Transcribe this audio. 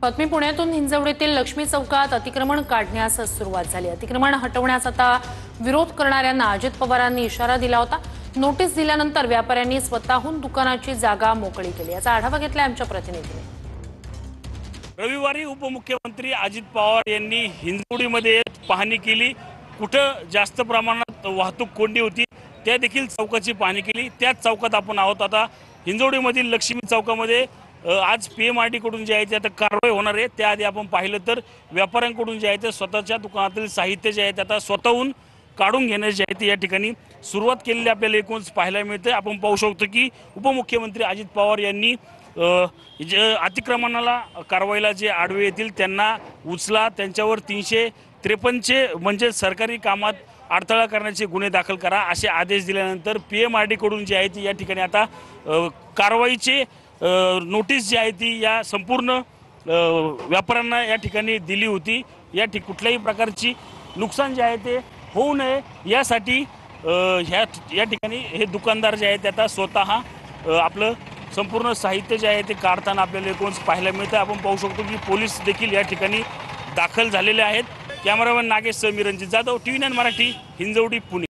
बातमी पुण्यातून हिंजवडीतील लक्ष्मी चौकात अतिक्रमण काढण्यास सुरुवात झाली। अतिक्रमण हटवण्यास आता विरोध करणाऱ्यांना अजित पवारांनी इशारा दिला होता। नोटीस दिल्यानंतर व्यापाऱ्यांनी स्वतःहून दुकानाची जागा मोकळी केली। याचा आढावा घेतला आमच्या प्रतिनिधीने। रविवारी उपमुख्यमंत्री अजित पवार यांनी हिंजवडीमध्ये पाहणी केली। कुठं जास्त प्रमाणात वाहतूक कोंडी होती त्या देखील चौकाची पाहणी केली। त्याच चौकात आपण आहोत आता। हिंजवडीमधील लक्ष्मी चौकामध्ये आज पीएमआरडी कडून जे आहे ते आता कारवाई होणार आहे। त्याआधी आपण पाहिलं तर व्यापाऱ्यांकडून जे आहे ते स्वतःच्या दुकानातील साहित्य जे आहे ते आता स्वतःहून काढून घेण्याची जे आहे ते या ठिकाणी सुरुवात केलेली आपल्याला एकूणच पाहायला मिळते। आपण पाहू शकतो की उपमुख्यमंत्री अजित पवार यांनी अतिक्रमणाला कारवाईला जे आडवे येतील त्यांना उचला, त्यांच्यावर 353 म्हणजे सरकारी कामात अडथळा करण्याचे गुन्हे दाखल करा असे आदेश दिल्यानंतर पीएमआरडी कडून जे आहे ती या ठिकाणी आता कारवाईचे नोटीस जी आहे ती या संपूर्ण व्यापाऱ्यांना या ठिकाणी दिली होती। कुठल्याही प्रकारची नुकसान जे आहे ते होऊ नये यासाठी या ठिकाणी हे दुकानदार जे आहेत ते आता स्वतः आपलं संपूर्ण साहित्य जे आहे ते काढताना आपल्याला एकूणच पाहायला मिळतं। आपण पाहू शकतो की पोलीस देखील या ठिकाणी दाखल झालेले आहेत। कॅमेरामॅन नागेश सह मी रणजित जाधव, TV9 मराठी, हिंजवडी, पुणे।